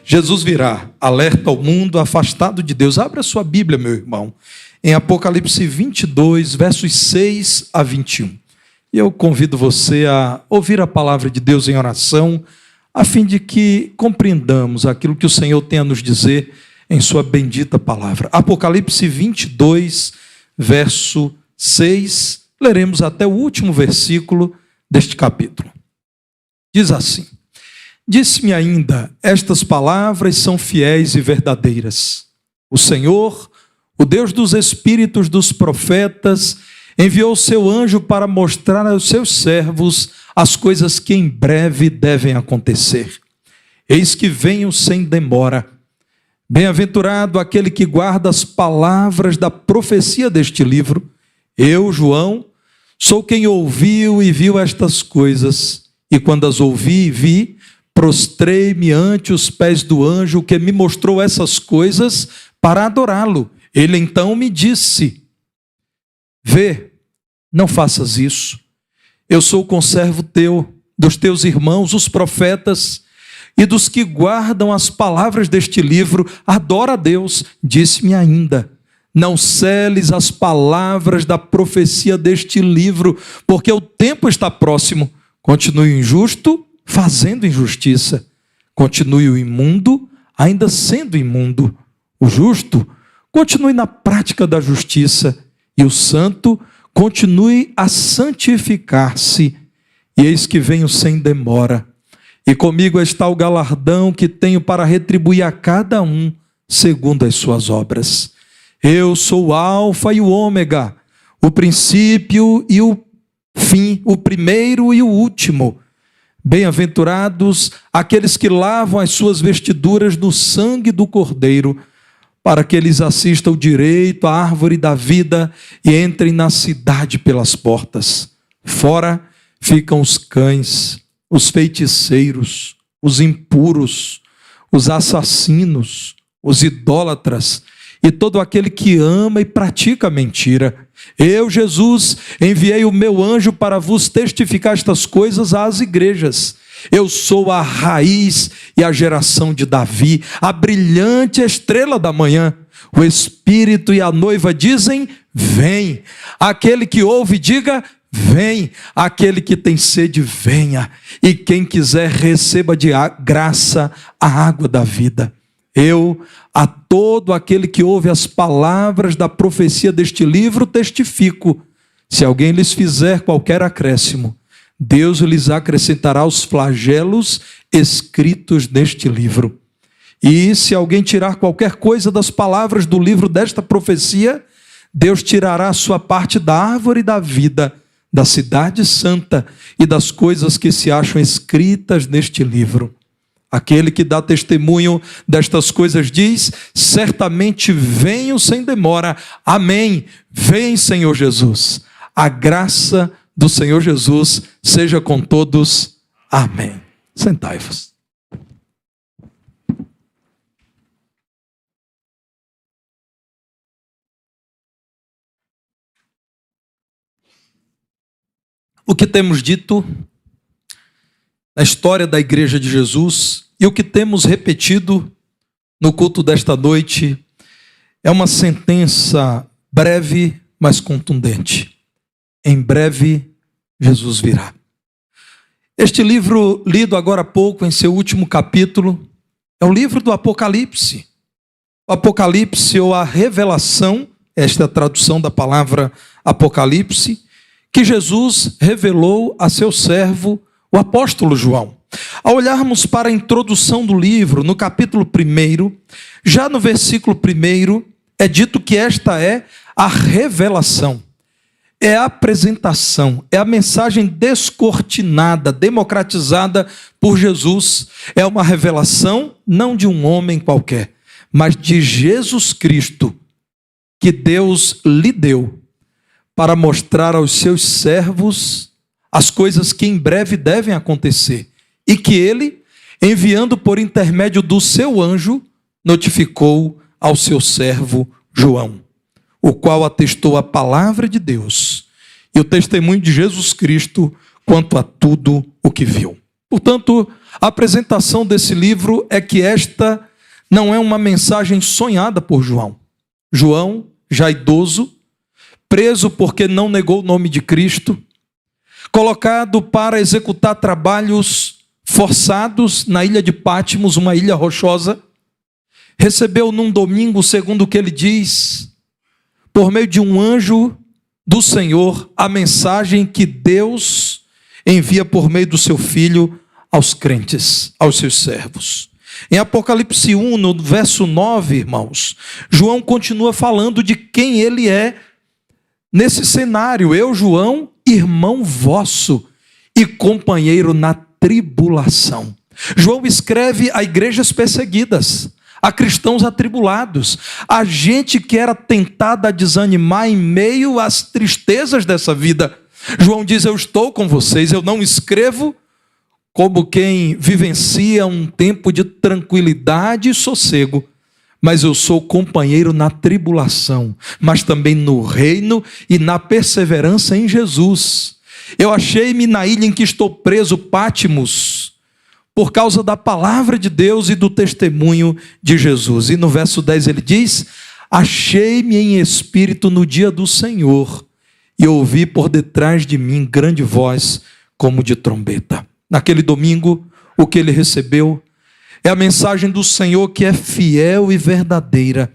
Jesus virá, alerta ao mundo afastado de Deus. Abra sua Bíblia, meu irmão, em Apocalipse 22, versos 6 a 21. E eu convido você a ouvir a palavra de Deus em oração, a fim de que compreendamos aquilo que o Senhor tem a nos dizer em sua bendita palavra. Apocalipse 22, verso 6, leremos até o último versículo deste capítulo. Diz assim: disse-me ainda, estas palavras são fiéis e verdadeiras. O Senhor, o Deus dos espíritos dos profetas, enviou o seu anjo para mostrar aos seus servos as coisas que em breve devem acontecer. Eis que venho sem demora. Bem-aventurado aquele que guarda as palavras da profecia deste livro. Eu, João, sou quem ouviu e viu estas coisas, e quando as ouvi e vi, prostrei-me ante os pés do anjo que me mostrou essas coisas para adorá-lo. Ele então me disse: vê, não faças isso. Eu sou conservo teu, dos teus irmãos, os profetas, e dos que guardam as palavras deste livro. Adora a Deus. Disse-me ainda: não seles as palavras da profecia deste livro, porque o tempo está próximo. Continue o injusto, fazendo injustiça. Continue o imundo, ainda sendo imundo. O justo, continue na prática da justiça. E o santo, continue a santificar-se. E eis que venho sem demora. E comigo está o galardão que tenho para retribuir a cada um segundo as suas obras. Eu sou o Alfa e o Ômega, o princípio e o fim, o primeiro e o último. Bem-aventurados aqueles que lavam as suas vestiduras no sangue do Cordeiro, para que eles assistam direito à árvore da vida e entrem na cidade pelas portas. Fora ficam os cães, os feiticeiros, os impuros, os assassinos, os idólatras e todo aquele que ama e pratica mentira. Eu, Jesus, enviei o meu anjo para vos testificar estas coisas às igrejas. Eu sou a raiz e a geração de Davi, a brilhante estrela da manhã. O Espírito e a noiva dizem: vem. Aquele que ouve, diga: vem. Aquele que tem sede, venha. E quem quiser, receba de graça a água da vida. Eu, a todo aquele que ouve as palavras da profecia deste livro, testifico: se alguém lhes fizer qualquer acréscimo, Deus lhes acrescentará os flagelos escritos neste livro. E se alguém tirar qualquer coisa das palavras do livro desta profecia, Deus tirará a sua parte da árvore da vida, da cidade santa e das coisas que se acham escritas neste livro. Aquele que dá testemunho destas coisas diz: certamente venho sem demora. Amém. Vem, Senhor Jesus. A graça do Senhor Jesus seja com todos. Amém. Sentai-vos. O que temos dito na história da Igreja de Jesus e o que temos repetido no culto desta noite é uma sentença breve, mas contundente. Em breve, Jesus virá. Este livro, lido agora há pouco, em seu último capítulo, é o livro do Apocalipse. O Apocalipse, ou a revelação, esta é a tradução da palavra Apocalipse, que Jesus revelou a seu servo, o apóstolo João. Ao olharmos para a introdução do livro, no capítulo 1, já no versículo 1, é dito que esta é a revelação. É a apresentação, é a mensagem descortinada, democratizada por Jesus. É uma revelação não de um homem qualquer, mas de Jesus Cristo, que Deus lhe deu para mostrar aos seus servos as coisas que em breve devem acontecer, e que ele, enviando por intermédio do seu anjo, notificou ao seu servo João, o qual atestou a palavra de Deus e o testemunho de Jesus Cristo quanto a tudo o que viu. Portanto, A apresentação desse livro é que esta não é uma mensagem sonhada por João. João, já idoso, preso porque não negou o nome de Cristo, colocado para executar trabalhos forçados na ilha de Patmos, uma ilha rochosa, recebeu num domingo, segundo o que ele diz, por meio de um anjo do Senhor, a mensagem que Deus envia por meio do seu Filho aos crentes, aos seus servos. Em Apocalipse 1, no verso 9, irmãos, João continua falando de quem ele é nesse cenário. Eu, João, irmão vosso e companheiro na tribulação. João escreve a igrejas perseguidas, a cristãos atribulados, a gente que era tentada a desanimar em meio às tristezas dessa vida. João diz: eu estou com vocês, eu não escrevo como quem vivencia um tempo de tranquilidade e sossego, mas eu sou companheiro na tribulação, mas também no reino e na perseverança em Jesus. Eu achei-me na ilha em que estou preso, Patmos, por causa da palavra de Deus e do testemunho de Jesus. E no verso 10 ele diz: achei-me em espírito no dia do Senhor, e ouvi por detrás de mim grande voz como de trombeta. Naquele domingo, o que ele recebeu é a mensagem do Senhor, que é fiel e verdadeira,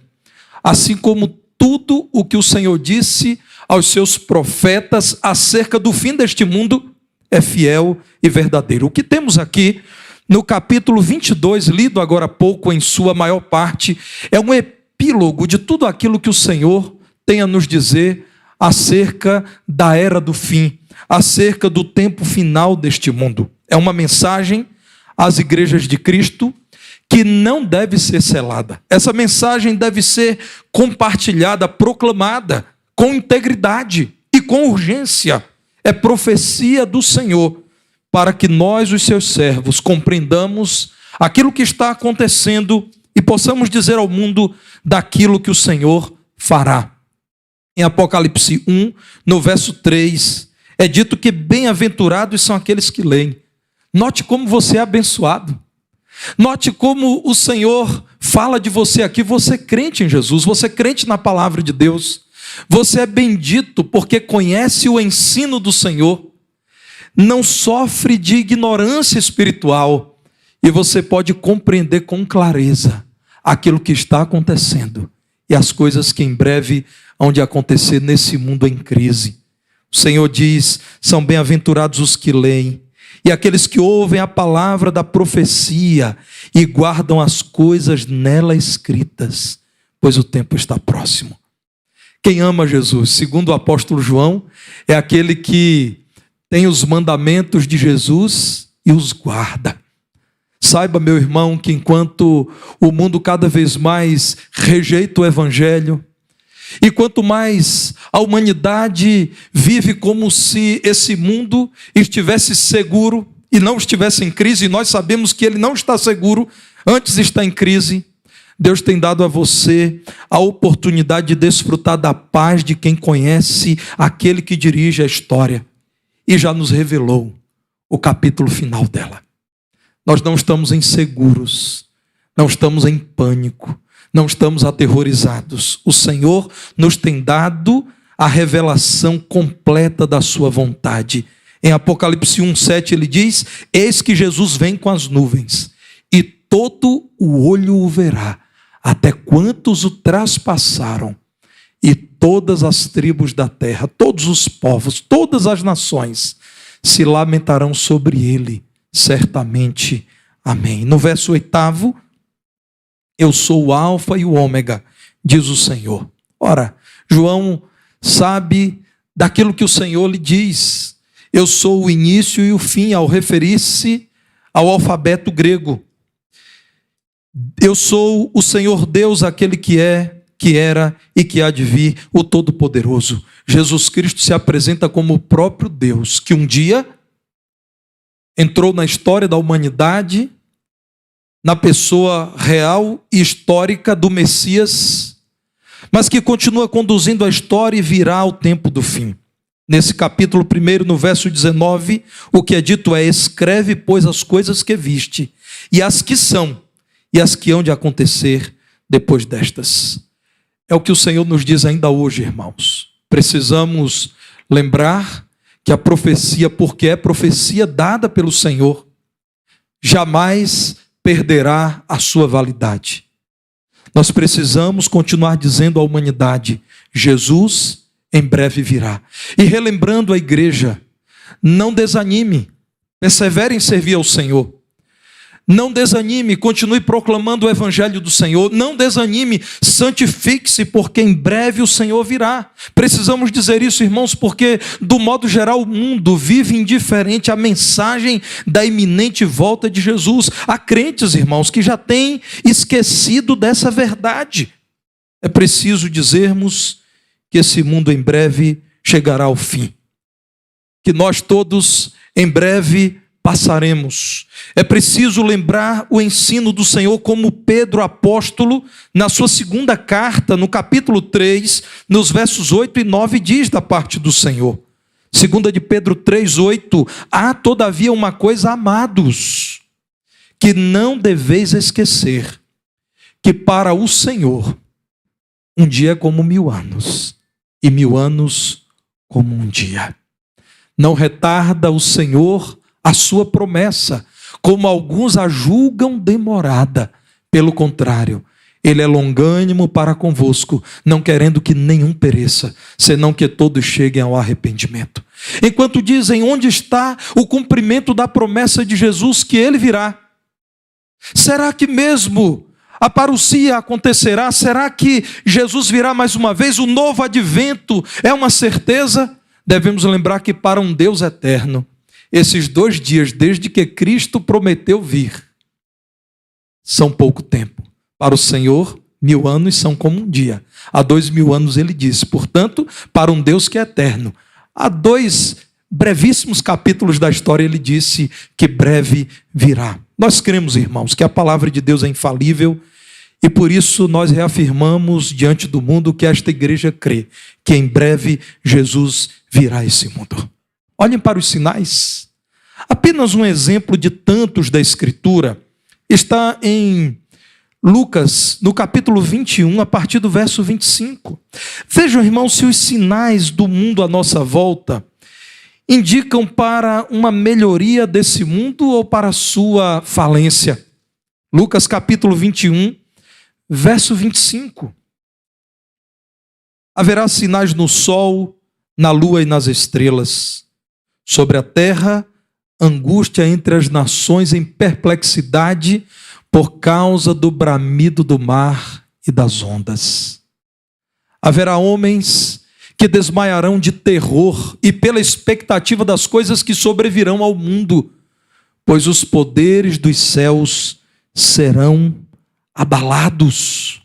assim como tudo o que o Senhor disse aos seus profetas acerca do fim deste mundo é fiel e verdadeiro. O que temos aqui no capítulo 22, lido agora há pouco em sua maior parte, é um epílogo de tudo aquilo que o Senhor tem a nos dizer acerca da era do fim, acerca do tempo final deste mundo. É uma mensagem às igrejas de Cristo que não deve ser selada. Essa mensagem deve ser compartilhada, proclamada com integridade e com urgência. É profecia do Senhor para que nós, os seus servos, compreendamos aquilo que está acontecendo e possamos dizer ao mundo daquilo que o Senhor fará. Em Apocalipse 1, no verso 3, é dito que bem-aventurados são aqueles que leem. Note como você é abençoado. Note como o Senhor fala de você aqui. Você é crente em Jesus, você é crente na palavra de Deus. Você é bendito porque conhece o ensino do Senhor. Não sofre de ignorância espiritual. E você pode compreender com clareza aquilo que está acontecendo e as coisas que em breve hão de acontecer nesse mundo em crise. O Senhor diz: são bem-aventurados os que leem, e aqueles que ouvem a palavra da profecia e guardam as coisas nela escritas, pois o tempo está próximo. Quem ama Jesus, segundo o apóstolo João, é aquele que tem os mandamentos de Jesus e os guarda. Saiba, meu irmão, que enquanto o mundo cada vez mais rejeita o evangelho, e quanto mais a humanidade vive como se esse mundo estivesse seguro e não estivesse em crise, e nós sabemos que ele não está seguro, antes está em crise, Deus tem dado a você a oportunidade de desfrutar da paz de quem conhece aquele que dirige a história e já nos revelou o capítulo final dela. Nós não estamos inseguros, não estamos em pânico, não estamos aterrorizados. O Senhor nos tem dado a revelação completa da sua vontade. Em Apocalipse 1:7 ele diz: eis que Jesus vem com as nuvens, e todo o olho o verá, até quantos o traspassaram, e todas as tribos da terra, todos os povos, todas as nações se lamentarão sobre ele, certamente. Amém. No verso 8, eu sou o alfa e o ômega, diz o Senhor. Ora, João sabe daquilo que o Senhor lhe diz. Eu sou o início e o fim, ao referir-se ao alfabeto grego. Eu sou o Senhor Deus, aquele que é, que era e que há de vir, o Todo-Poderoso. Jesus Cristo se apresenta como o próprio Deus, que um dia entrou na história da humanidade, na pessoa real e histórica do Messias, mas que continua conduzindo a história e virá ao tempo do fim. Nesse capítulo 1, no verso 19, o que é dito é: escreve, pois, as coisas que viste, e as que são, e as que hão de acontecer depois destas. É o que o Senhor nos diz ainda hoje, irmãos. Precisamos lembrar que a profecia, porque é profecia dada pelo Senhor, jamais perderá a sua validade. Nós precisamos continuar dizendo à humanidade: Jesus em breve virá. E relembrando a igreja, não desanime, persevere em servir ao Senhor. Não desanime, continue proclamando o evangelho do Senhor. Não desanime, santifique-se, porque em breve o Senhor virá. Precisamos dizer isso, irmãos, porque do modo geral o mundo vive indiferente à mensagem da iminente volta de Jesus. Há crentes, irmãos, que já têm esquecido dessa verdade. É preciso dizermos que esse mundo em breve chegará ao fim. Que nós todos em breve passaremos. É preciso lembrar o ensino do Senhor, como Pedro apóstolo, na sua segunda carta, no capítulo 3, nos versos 8 e 9, diz da parte do Senhor. Segunda de Pedro 3, 8: há todavia uma coisa, amados, que não deveis esquecer, que para o Senhor um dia é como 1000 anos, e 1000 anos como um dia. Não retarda o Senhor a sua promessa, como alguns a julgam demorada. Pelo contrário, ele é longânimo para convosco, não querendo que nenhum pereça, senão que todos cheguem ao arrependimento. Enquanto dizem: onde está o cumprimento da promessa de Jesus que ele virá? Será que mesmo a parousia acontecerá? Será que Jesus virá mais uma vez? O novo advento é uma certeza? Devemos lembrar que para um Deus eterno, esses 2 dias, desde que Cristo prometeu vir, são pouco tempo. Para o Senhor, 1000 anos são como um dia. Há 2000 anos ele disse. Portanto, para um Deus que é eterno, há 2 brevíssimos capítulos da história ele disse que breve virá. Nós cremos, irmãos, que a palavra de Deus é infalível, e por isso nós reafirmamos diante do mundo que esta igreja crê que em breve Jesus virá a esse mundo. Olhem para os sinais. Apenas um exemplo de tantos da Escritura está em Lucas, no capítulo 21, a partir do verso 25. Vejam, irmãos, se os sinais do mundo à nossa volta indicam para uma melhoria desse mundo ou para a sua falência. Lucas capítulo 21, verso 25. Haverá sinais no sol, na lua e nas estrelas. Sobre a terra, angústia entre as nações em perplexidade por causa do bramido do mar e das ondas. Haverá homens que desmaiarão de terror e pela expectativa das coisas que sobrevirão ao mundo, pois os poderes dos céus serão abalados.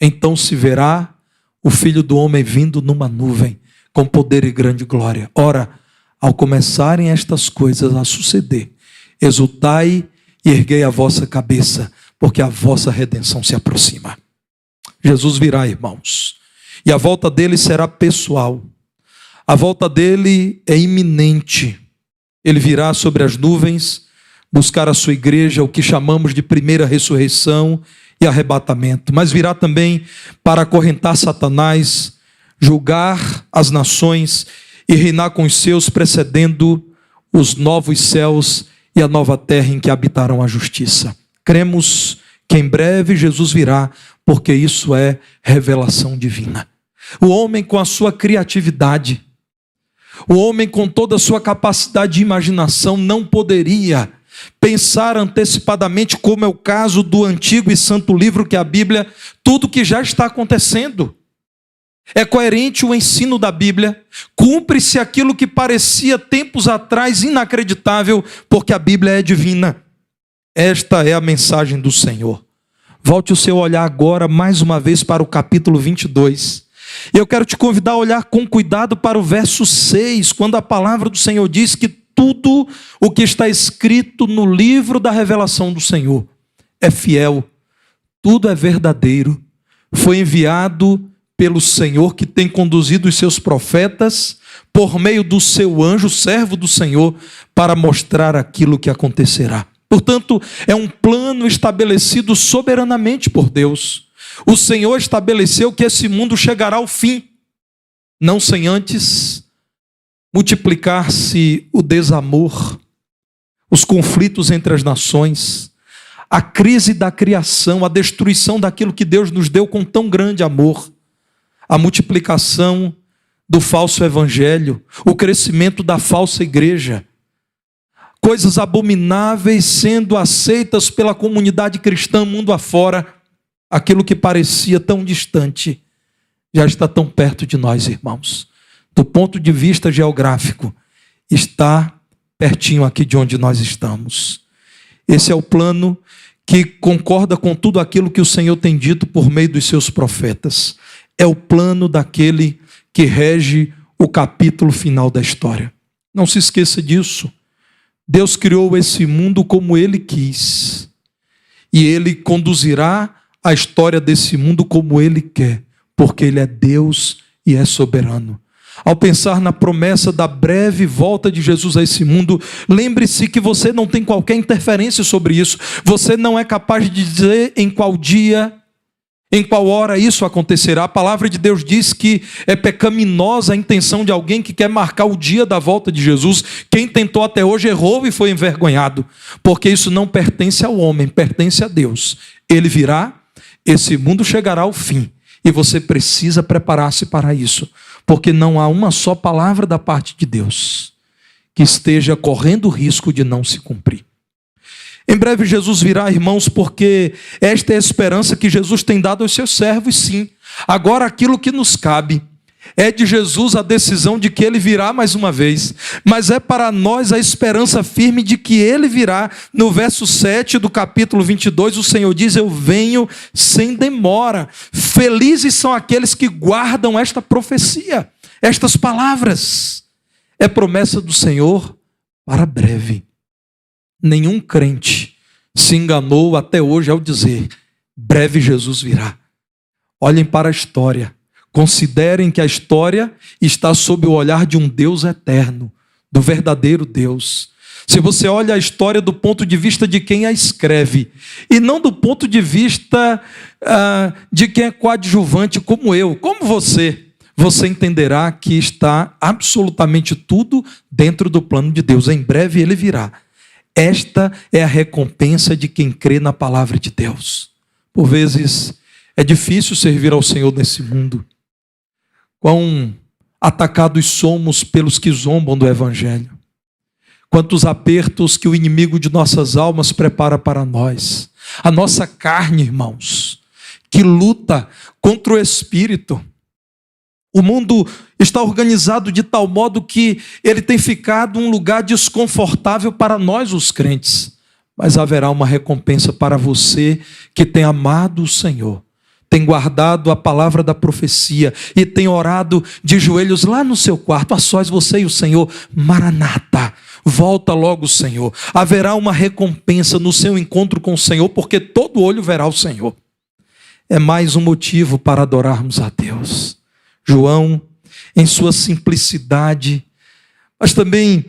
Então se verá o Filho do Homem vindo numa nuvem, com poder e grande glória. Ora, ao começarem estas coisas a suceder, exultai e erguei a vossa cabeça, porque a vossa redenção se aproxima. Jesus virá, irmãos, e a volta dele será pessoal. A volta dele é iminente. Ele virá sobre as nuvens, buscar a sua igreja, o que chamamos de primeira ressurreição e arrebatamento. Mas virá também para acorrentar Satanás, julgar as nações e reinar com os seus, precedendo os novos céus e a nova terra em que habitarão a justiça. Cremos que em breve Jesus virá, porque isso é revelação divina. O homem com a sua criatividade, o homem com toda a sua capacidade de imaginação não poderia pensar antecipadamente, como é o caso do antigo e santo livro que é a Bíblia, tudo que já está acontecendo. É coerente o ensino da Bíblia, cumpre-se aquilo que parecia tempos atrás inacreditável, porque a Bíblia é divina. Esta é a mensagem do Senhor. Volte o seu olhar agora mais uma vez para o capítulo 22. Eu quero te convidar a olhar com cuidado para o verso 6, quando a palavra do Senhor diz que tudo o que está escrito no livro da revelação do Senhor é fiel, tudo é verdadeiro, foi enviado pelo Senhor, que tem conduzido os seus profetas por meio do seu anjo, servo do Senhor, para mostrar aquilo que acontecerá. Portanto, é um plano estabelecido soberanamente por Deus. O Senhor estabeleceu que esse mundo chegará ao fim, não sem antes multiplicar-se o desamor, os conflitos entre as nações, a crise da criação, a destruição daquilo que Deus nos deu com tão grande amor, a multiplicação do falso evangelho, o crescimento da falsa igreja, coisas abomináveis sendo aceitas pela comunidade cristã mundo afora, aquilo que parecia tão distante, já está tão perto de nós, irmãos. Do ponto de vista geográfico, está pertinho aqui de onde nós estamos. Esse é o plano que concorda com tudo aquilo que o Senhor tem dito por meio dos seus profetas. É o plano daquele que rege o capítulo final da história. Não se esqueça disso. Deus criou esse mundo como Ele quis. E Ele conduzirá a história desse mundo como Ele quer, porque Ele é Deus e é soberano. Ao pensar na promessa da breve volta de Jesus a esse mundo, lembre-se que você não tem qualquer interferência sobre isso. Você não é capaz de dizer em qual dia, em qual hora isso acontecerá. A palavra de Deus diz que é pecaminosa a intenção de alguém que quer marcar o dia da volta de Jesus. Quem tentou até hoje errou e foi envergonhado, porque isso não pertence ao homem, pertence a Deus. Ele virá, esse mundo chegará ao fim, e você precisa preparar-se para isso, porque não há uma só palavra da parte de Deus que esteja correndo o risco de não se cumprir. Em breve Jesus virá, irmãos, porque esta é a esperança que Jesus tem dado aos seus servos, sim. Agora aquilo que nos cabe é de Jesus a decisão de que Ele virá mais uma vez, mas é para nós a esperança firme de que Ele virá. No verso 7 do capítulo 22, o Senhor diz: eu venho sem demora. Felizes são aqueles que guardam esta profecia, estas palavras. É promessa do Senhor para breve. Nenhum crente se enganou até hoje ao dizer: breve Jesus virá. Olhem para a história. Considerem que a história está sob o olhar de um Deus eterno, do verdadeiro Deus. Se você olha a história do ponto de vista de quem a escreve, e não do ponto de vista de quem é coadjuvante como eu, como você entenderá que está absolutamente tudo dentro do plano de Deus. Em breve Ele virá. Esta é a recompensa de quem crê na palavra de Deus. Por vezes é difícil servir ao Senhor nesse mundo. Quão atacados somos pelos que zombam do Evangelho. Quantos apertos que o inimigo de nossas almas prepara para nós. A nossa carne, irmãos, que luta contra o Espírito. O mundo está organizado de tal modo que ele tem ficado um lugar desconfortável para nós, os crentes. Mas haverá uma recompensa para você que tem amado o Senhor, tem guardado a palavra da profecia e tem orado de joelhos lá no seu quarto, a sós você e o Senhor. Maranata, volta logo, Senhor. Haverá uma recompensa no seu encontro com o Senhor, porque todo olho verá o Senhor. É mais um motivo para adorarmos a Deus. João, em sua simplicidade, mas também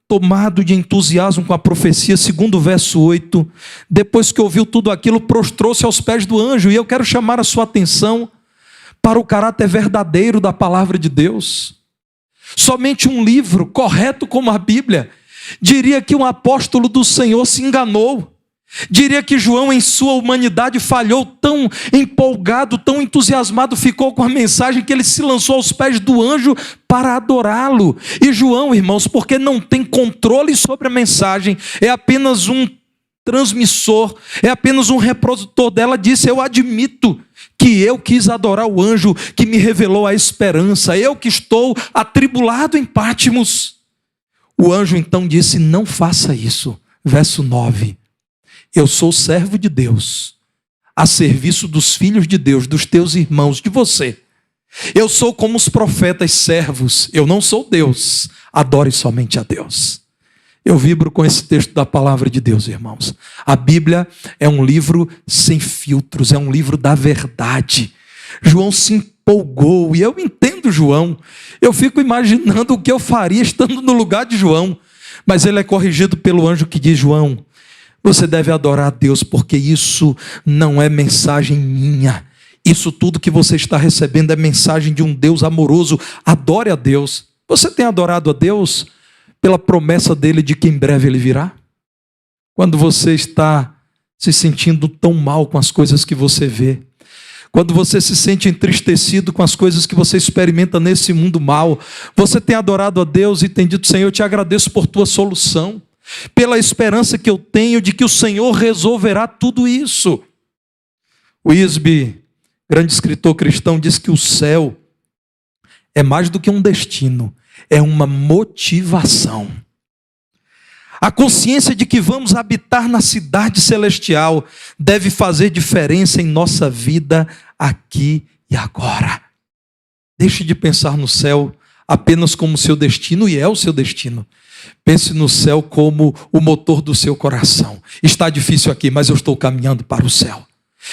tomado de entusiasmo com a profecia, segundo o verso 8, depois que ouviu tudo aquilo, prostrou-se aos pés do anjo. E eu quero chamar a sua atenção para o caráter verdadeiro da palavra de Deus. Somente um livro, correto como a Bíblia, diria que um apóstolo do Senhor se enganou. Diria que João, em sua humanidade, falhou, tão empolgado, tão entusiasmado ficou com a mensagem que ele se lançou aos pés do anjo para adorá-lo. E João, irmãos, porque não tem controle sobre a mensagem, é apenas um transmissor, é apenas um reprodutor dela, disse: eu admito que eu quis adorar o anjo que me revelou a esperança, eu que estou atribulado em Pátimos. O anjo então disse: não faça isso. Verso 9. Eu sou servo de Deus, a serviço dos filhos de Deus, dos teus irmãos, de você. Eu sou como os profetas servos, eu não sou Deus. Adore somente a Deus. Eu vibro com esse texto da palavra de Deus, irmãos. A Bíblia é um livro sem filtros, é um livro da verdade. João se empolgou, e eu entendo João. Eu fico imaginando o que eu faria estando no lugar de João. Mas ele é corrigido pelo anjo que diz: João, você deve adorar a Deus, porque isso não é mensagem minha. Isso tudo que você está recebendo é mensagem de um Deus amoroso. Adore a Deus. Você tem adorado a Deus pela promessa dele de que em breve ele virá? Quando você está se sentindo tão mal com as coisas que você vê, quando você se sente entristecido com as coisas que você experimenta nesse mundo mal, você tem adorado a Deus e tem dito: Senhor, eu te agradeço por tua solução, pela esperança que eu tenho de que o Senhor resolverá tudo isso. O Isby, grande escritor cristão, diz que o céu é mais do que um destino, é uma motivação. A consciência de que vamos habitar na cidade celestial deve fazer diferença em nossa vida aqui e agora. Deixe de pensar no céu apenas como seu destino, e é o seu destino. Pense no céu como o motor do seu coração. Está difícil aqui, mas eu estou caminhando para o céu.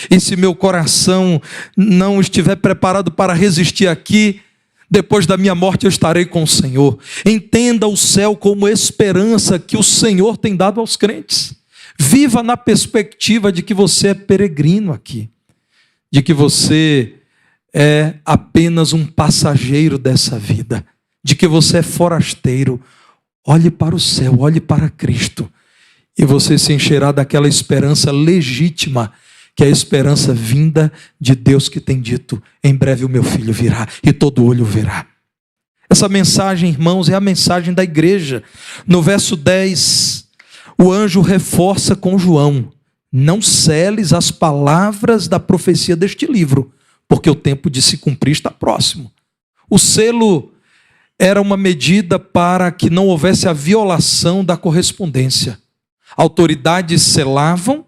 E se meu coração não estiver preparado para resistir aqui, depois da minha morte eu estarei com o Senhor. Entenda o céu como esperança que o Senhor tem dado aos crentes. Viva na perspectiva de que você é peregrino aqui, de que você é apenas um passageiro dessa vida, de que você é forasteiro. Olhe para o céu, olhe para Cristo, e você se encherá daquela esperança legítima, que é a esperança vinda de Deus, que tem dito: em breve o meu filho virá e todo olho verá. Essa mensagem, irmãos, é a mensagem da igreja. No verso 10, o anjo reforça com João: não seles as palavras da profecia deste livro, porque o tempo de se cumprir está próximo. O selo era uma medida para que não houvesse a violação da correspondência. Autoridades selavam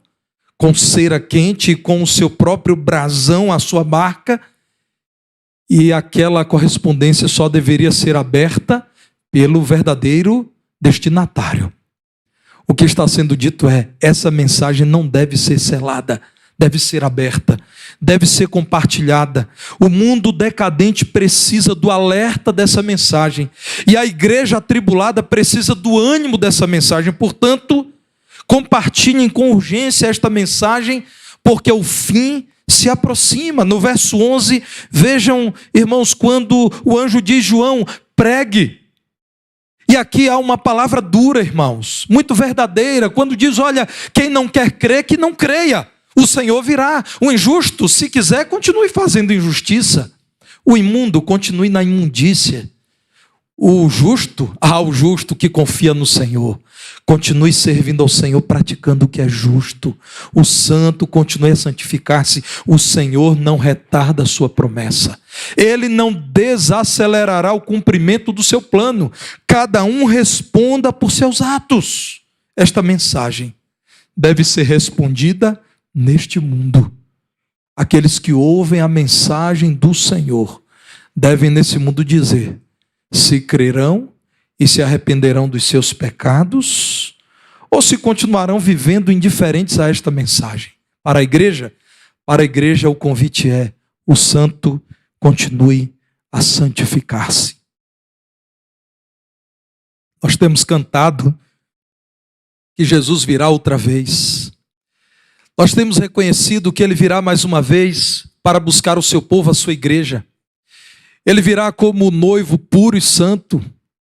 com cera quente e com o seu próprio brasão a sua marca, e aquela correspondência só deveria ser aberta pelo verdadeiro destinatário. O que está sendo dito é: essa mensagem não deve ser selada, deve ser aberta, deve ser compartilhada. O mundo decadente precisa do alerta dessa mensagem, e a igreja atribulada precisa do ânimo dessa mensagem. Portanto, compartilhem com urgência esta mensagem, porque o fim se aproxima. No verso 11, vejam, irmãos, quando o anjo diz: João, pregue. E aqui há uma palavra dura, irmãos, muito verdadeira, quando diz: olha, quem não quer crer, que não creia. O Senhor virá. O injusto, se quiser, continue fazendo injustiça. O imundo, continue na imundícia. O justo que confia no Senhor, continue servindo ao Senhor, praticando o que é justo. O santo continue a santificar-se. O Senhor não retarda a sua promessa. Ele não desacelerará o cumprimento do seu plano. Cada um responda por seus atos. Esta mensagem deve ser respondida neste mundo. Aqueles que ouvem a mensagem do Senhor devem nesse mundo dizer se crerão e se arrependerão dos seus pecados, ou se continuarão vivendo indiferentes a esta mensagem. Para a igreja o convite é: o santo continue a santificar-se. Nós temos cantado que Jesus virá outra vez. Nós temos reconhecido que ele virá mais uma vez para buscar o seu povo, a sua igreja. Ele virá como noivo puro e santo,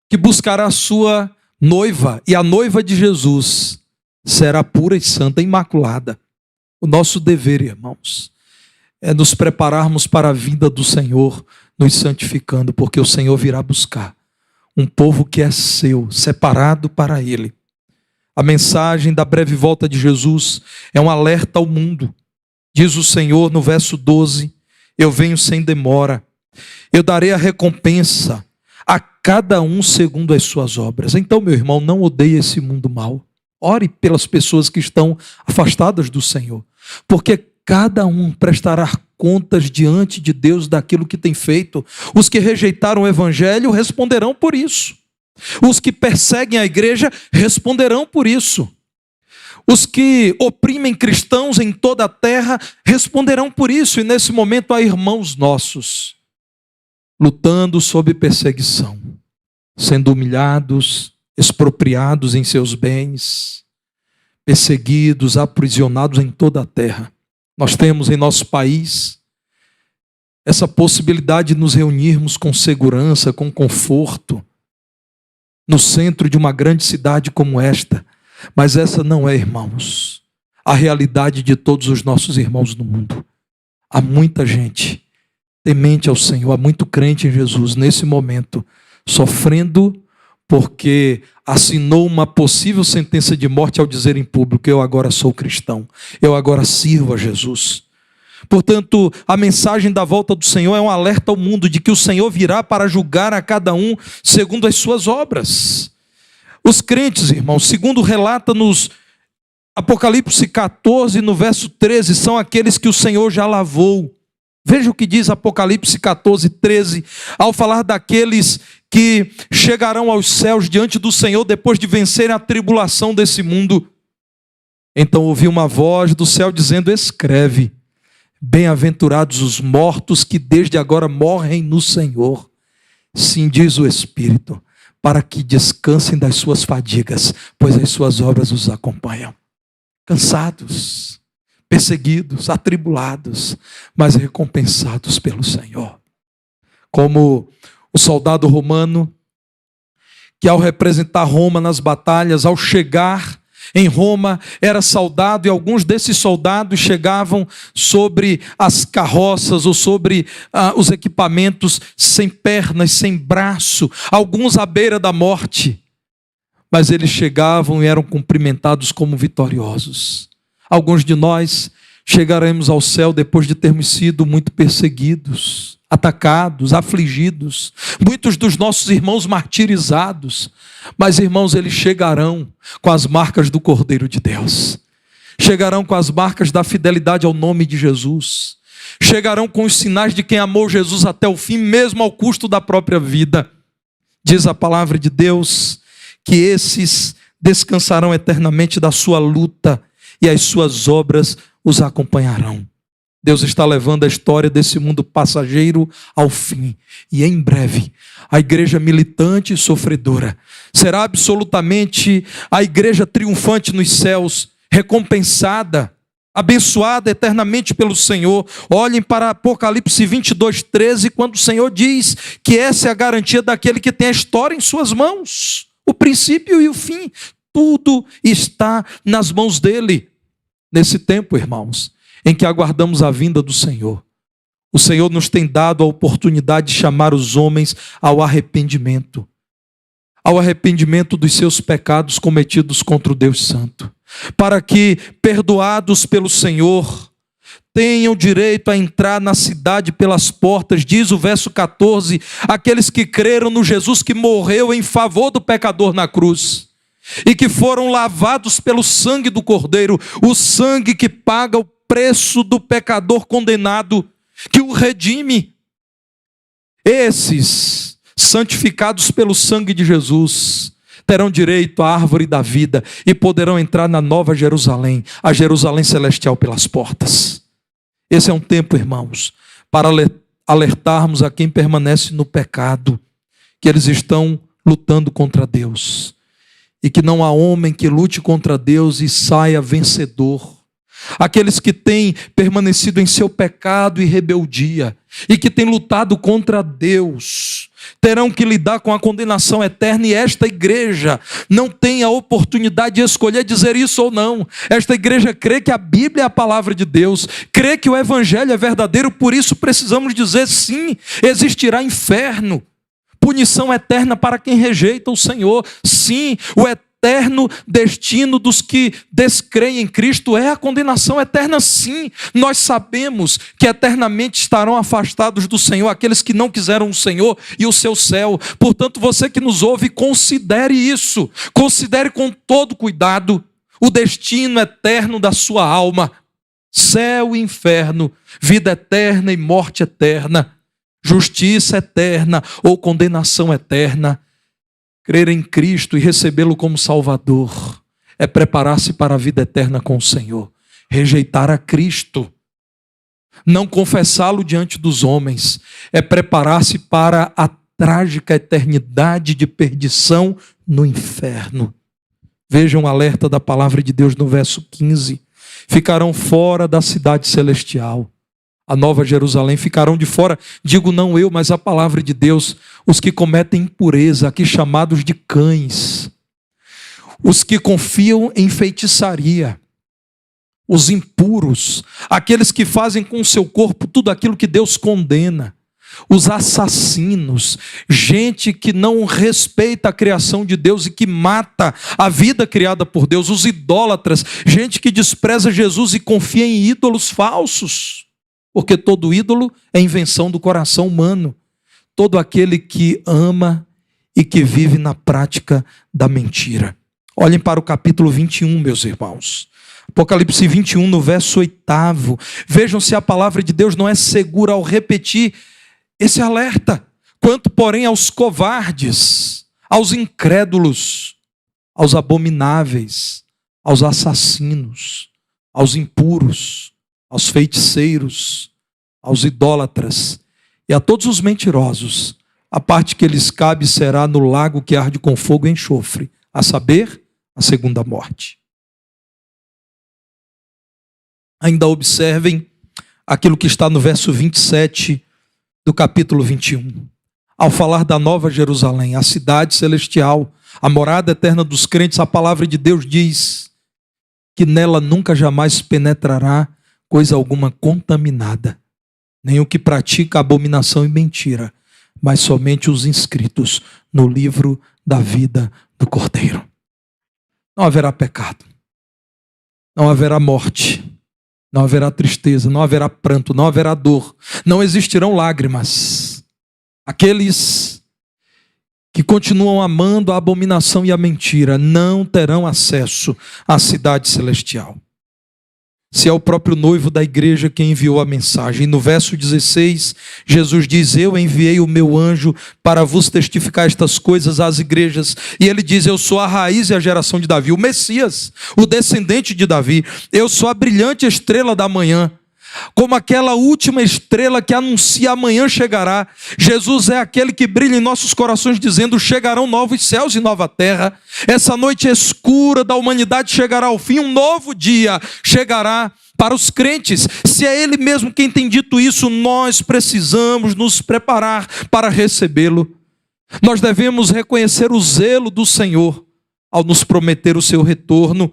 que buscará a sua noiva, e a noiva de Jesus será pura e santa, imaculada. O nosso dever, irmãos, é nos prepararmos para a vinda do Senhor, nos santificando, porque o Senhor virá buscar um povo que é seu, separado para Ele. A mensagem da breve volta de Jesus é um alerta ao mundo. Diz o Senhor no verso 12: eu venho sem demora, eu darei a recompensa a cada um segundo as suas obras. Então, meu irmão, não odeie esse mundo mau. Ore pelas pessoas que estão afastadas do Senhor, porque cada um prestará contas diante de Deus daquilo que tem feito. Os que rejeitaram o evangelho responderão por isso. Os que perseguem a igreja responderão por isso. Os que oprimem cristãos em toda a terra responderão por isso, e nesse momento há irmãos nossos lutando sob perseguição, sendo humilhados, expropriados em seus bens, perseguidos, aprisionados em toda a terra. Nós temos em nosso país essa possibilidade de nos reunirmos com segurança, com conforto, no centro de uma grande cidade como esta. Mas essa não é, irmãos, a realidade de todos os nossos irmãos no mundo. Há muita gente temente ao Senhor, há muito crente em Jesus nesse momento, sofrendo porque assinou uma possível sentença de morte ao dizer em público: eu agora sou cristão, eu agora sirvo a Jesus. Portanto, a mensagem da volta do Senhor é um alerta ao mundo de que o Senhor virá para julgar a cada um segundo as suas obras. Os crentes, irmãos, segundo relata nos Apocalipse 14, no verso 13, são aqueles que o Senhor já lavou. Veja o que diz Apocalipse 14, 13, ao falar daqueles que chegarão aos céus diante do Senhor depois de vencerem a tribulação desse mundo. Então ouvi uma voz do céu dizendo: escreve, bem-aventurados os mortos que desde agora morrem no Senhor. Sim, diz o Espírito, para que descansem das suas fadigas, pois as suas obras os acompanham. Cansados, perseguidos, atribulados, mas recompensados pelo Senhor. Como o soldado romano, que ao representar Roma nas batalhas, ao chegar em Roma, era saudado, e alguns desses soldados chegavam sobre as carroças ou sobre os equipamentos sem pernas, sem braço, alguns à beira da morte. Mas eles chegavam e eram cumprimentados como vitoriosos. Alguns de nós chegaremos ao céu depois de termos sido muito perseguidos, atacados, afligidos, muitos dos nossos irmãos martirizados, mas irmãos, eles chegarão com as marcas do Cordeiro de Deus, chegarão com as marcas da fidelidade ao nome de Jesus, chegarão com os sinais de quem amou Jesus até o fim, mesmo ao custo da própria vida. Diz a palavra de Deus que esses descansarão eternamente da sua luta e as suas obras os acompanharão. Deus está levando a história desse mundo passageiro ao fim. E em breve, a igreja militante e sofredora será absolutamente a igreja triunfante nos céus, recompensada, abençoada eternamente pelo Senhor. Olhem para Apocalipse 22, 13, quando o Senhor diz que essa é a garantia daquele que tem a história em suas mãos. O princípio e o fim. Tudo está nas mãos dele. Nesse tempo, irmãos, em que aguardamos a vinda do Senhor, o Senhor nos tem dado a oportunidade de chamar os homens ao arrependimento dos seus pecados cometidos contra o Deus Santo, para que, perdoados pelo Senhor, tenham direito a entrar na cidade pelas portas. Diz o verso 14, aqueles que creram no Jesus que morreu em favor do pecador na cruz, e que foram lavados pelo sangue do Cordeiro, o sangue que paga o preço do pecador condenado, que o redime. Esses, santificados pelo sangue de Jesus, terão direito à árvore da vida e poderão entrar na nova Jerusalém, a Jerusalém celestial pelas portas. Esse é um tempo, irmãos, para alertarmos a quem permanece no pecado, que eles estão lutando contra Deus, e que não há homem que lute contra Deus e saia vencedor. Aqueles que têm permanecido em seu pecado e rebeldia, e que têm lutado contra Deus, terão que lidar com a condenação eterna, e esta igreja não tem a oportunidade de escolher dizer isso ou não. Esta igreja crê que a Bíblia é a palavra de Deus, crê que o Evangelho é verdadeiro, por isso precisamos dizer sim, existirá inferno, punição eterna para quem rejeita o Senhor. Sim, o eterno destino dos que descreem em Cristo é a condenação eterna. Sim, nós sabemos que eternamente estarão afastados do Senhor aqueles que não quiseram o Senhor e o seu céu. Portanto, você que nos ouve, considere isso, considere com todo cuidado o destino eterno da sua alma. Céu e inferno, vida eterna e morte eterna, justiça eterna ou condenação eterna. Crer em Cristo e recebê-lo como Salvador é preparar-se para a vida eterna com o Senhor. Rejeitar a Cristo, não confessá-lo diante dos homens, é preparar-se para a trágica eternidade de perdição no inferno. Vejam o alerta da palavra de Deus no verso 15. Ficarão fora da cidade celestial. A Nova Jerusalém ficarão de fora, digo não eu, mas a palavra de Deus, os que cometem impureza, aqui chamados de cães, os que confiam em feitiçaria, os impuros, aqueles que fazem com o seu corpo tudo aquilo que Deus condena, os assassinos, gente que não respeita a criação de Deus e que mata a vida criada por Deus, os idólatras, gente que despreza Jesus e confia em ídolos falsos, porque todo ídolo é invenção do coração humano, todo aquele que ama e que vive na prática da mentira. Olhem para o capítulo 21, meus irmãos. Apocalipse 21, no verso 8. Vejam se a palavra de Deus não é segura ao repetir esse alerta. Quanto, porém, aos covardes, aos incrédulos, aos abomináveis, aos assassinos, aos impuros, aos feiticeiros, aos idólatras e a todos os mentirosos, a parte que lhes cabe será no lago que arde com fogo e enxofre, a saber, a segunda morte. Ainda observem aquilo que está no verso 27 do capítulo 21. Ao falar da Nova Jerusalém, a cidade celestial, a morada eterna dos crentes, a palavra de Deus diz que nela nunca jamais penetrará coisa alguma contaminada, nem o que pratica abominação e mentira, mas somente os inscritos no livro da vida do Cordeiro. Não haverá pecado, não haverá morte, não haverá tristeza, não haverá pranto, não haverá dor, não existirão lágrimas. Aqueles que continuam amando a abominação e a mentira não terão acesso à cidade celestial. Se é o próprio noivo da igreja quem enviou a mensagem. No verso 16, Jesus diz: eu enviei o meu anjo para vos testificar estas coisas às igrejas. E ele diz: eu sou a raiz e a geração de Davi, o Messias, o descendente de Davi. Eu sou a brilhante estrela da manhã, como aquela última estrela que anuncia amanhã chegará. Jesus é aquele que brilha em nossos corações dizendo: chegarão novos céus e nova terra. Essa noite escura da humanidade chegará ao fim, um novo dia chegará para os crentes. Se é Ele mesmo quem tem dito isso, nós precisamos nos preparar para recebê-lo. Nós devemos reconhecer o zelo do Senhor ao nos prometer o seu retorno.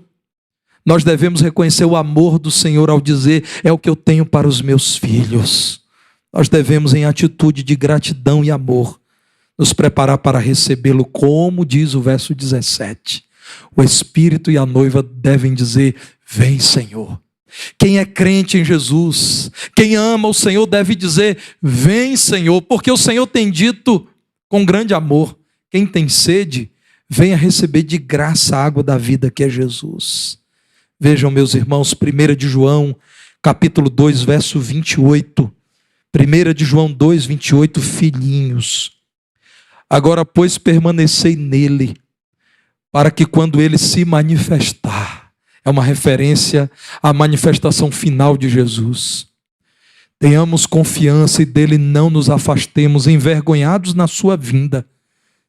Nós devemos reconhecer o amor do Senhor ao dizer: é o que eu tenho para os meus filhos. Nós devemos, em atitude de gratidão e amor, nos preparar para recebê-lo, como diz o verso 17. O Espírito e a noiva devem dizer: vem, Senhor. Quem é crente em Jesus, quem ama o Senhor, deve dizer: vem, Senhor, porque o Senhor tem dito com grande amor: quem tem sede, venha receber de graça a água da vida, que é Jesus. Vejam, meus irmãos, 1 de João, capítulo 2, verso 28. 1 de João 2, 28, filhinhos. Agora, pois, permanecei nele, para que quando ele se manifestar, é uma referência à manifestação final de Jesus, tenhamos confiança e dele não nos afastemos, envergonhados na sua vinda.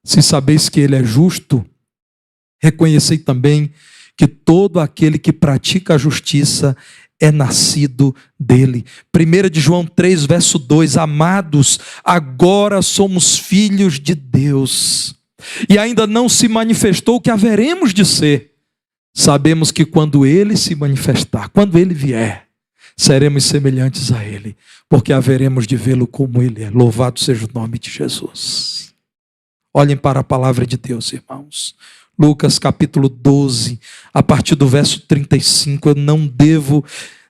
Se sabeis que ele é justo, reconhecei também que todo aquele que pratica a justiça é nascido dele. 1 de João 3, verso 2, amados, agora somos filhos de Deus, e ainda não se manifestou o que haveremos de ser. Sabemos que quando ele se manifestar, quando ele vier, seremos semelhantes a ele, porque haveremos de vê-lo como ele é. Louvado seja o nome de Jesus. Olhem para a palavra de Deus, irmãos. Lucas capítulo 12, a partir do verso 35, eu não devo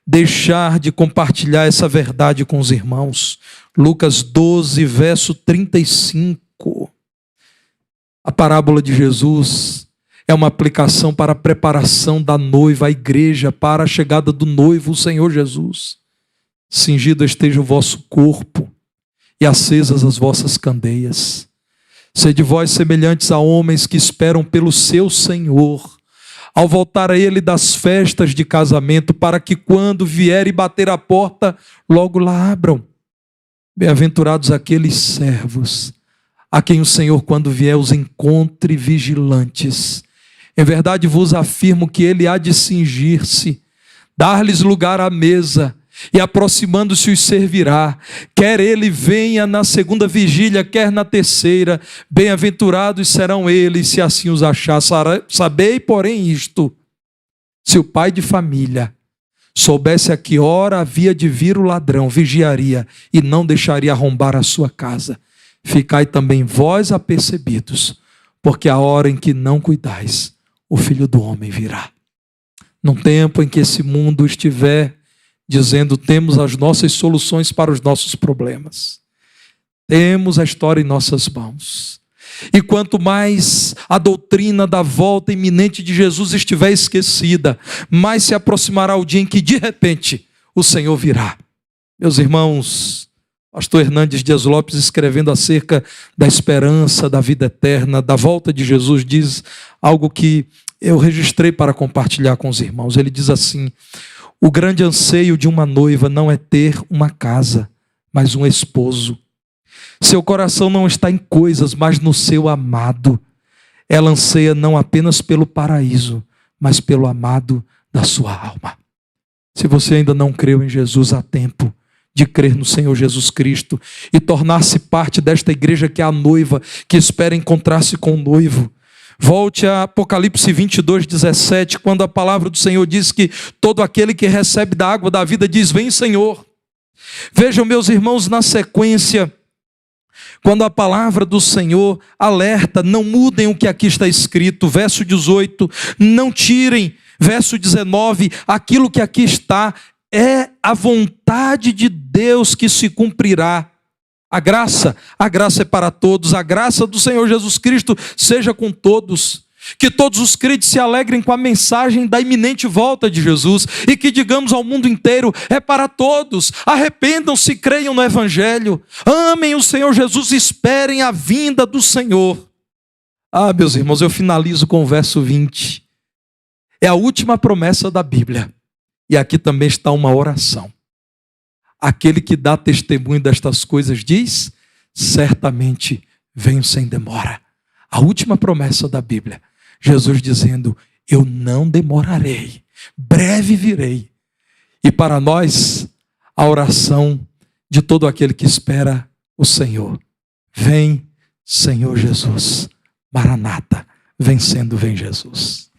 deixar de compartilhar essa verdade com os irmãos. Lucas 12, verso 35. A parábola de Jesus é uma aplicação para a preparação da noiva, a igreja, para a chegada do noivo, o Senhor Jesus. Cingido esteja o vosso corpo e acesas as vossas candeias. Sede vós semelhantes a homens que esperam pelo seu Senhor, ao voltar a ele das festas de casamento, para que quando vier e bater a porta, logo lá abram. Bem-aventurados aqueles servos, a quem o Senhor, quando vier, os encontre vigilantes. Em verdade vos afirmo que ele há de cingir-se, dar-lhes lugar à mesa, e aproximando-se os servirá. Quer ele venha na segunda vigília, quer na terceira. Bem-aventurados serão eles, se assim os achar. Sabei, porém, isto: se o pai de família soubesse a que hora havia de vir o ladrão, vigiaria e não deixaria arrombar a sua casa. Ficai também vós apercebidos, porque a hora em que não cuidais, o Filho do Homem virá. Num tempo em que esse mundo estiver dizendo: temos as nossas soluções para os nossos problemas, temos a história em nossas mãos, e quanto mais a doutrina da volta iminente de Jesus estiver esquecida, mais se aproximará o dia em que de repente o Senhor virá. Meus irmãos, pastor Hernandes Dias Lopes, escrevendo acerca da esperança, da vida eterna, da volta de Jesus, diz algo que eu registrei para compartilhar com os irmãos. Ele diz assim: o grande anseio de uma noiva não é ter uma casa, mas um esposo. Seu coração não está em coisas, mas no seu amado. Ela anseia não apenas pelo paraíso, mas pelo amado da sua alma. Se você ainda não creu em Jesus, há tempo de crer no Senhor Jesus Cristo e tornar-se parte desta igreja que é a noiva, que espera encontrar-se com o noivo. Volte a Apocalipse 22:17, quando a palavra do Senhor diz que todo aquele que recebe da água da vida diz: vem, Senhor. Vejam, meus irmãos, na sequência, quando a palavra do Senhor alerta: não mudem o que aqui está escrito, verso 18, não tirem, verso 19, aquilo que aqui está é a vontade de Deus que se cumprirá. A graça é para todos, a graça do Senhor Jesus Cristo seja com todos. Que todos os crentes se alegrem com a mensagem da iminente volta de Jesus e que digamos ao mundo inteiro: é para todos. Arrependam-se, creiam no Evangelho, amem o Senhor Jesus, esperem a vinda do Senhor. Meus irmãos, eu finalizo com o verso 20. É a última promessa da Bíblia e aqui também está uma oração. Aquele que dá testemunho destas coisas diz: certamente venho sem demora. A última promessa da Bíblia, Jesus dizendo: eu não demorarei, breve virei. E para nós, a oração de todo aquele que espera o Senhor: vem, Senhor Jesus, Maranata, vencendo, vem Jesus.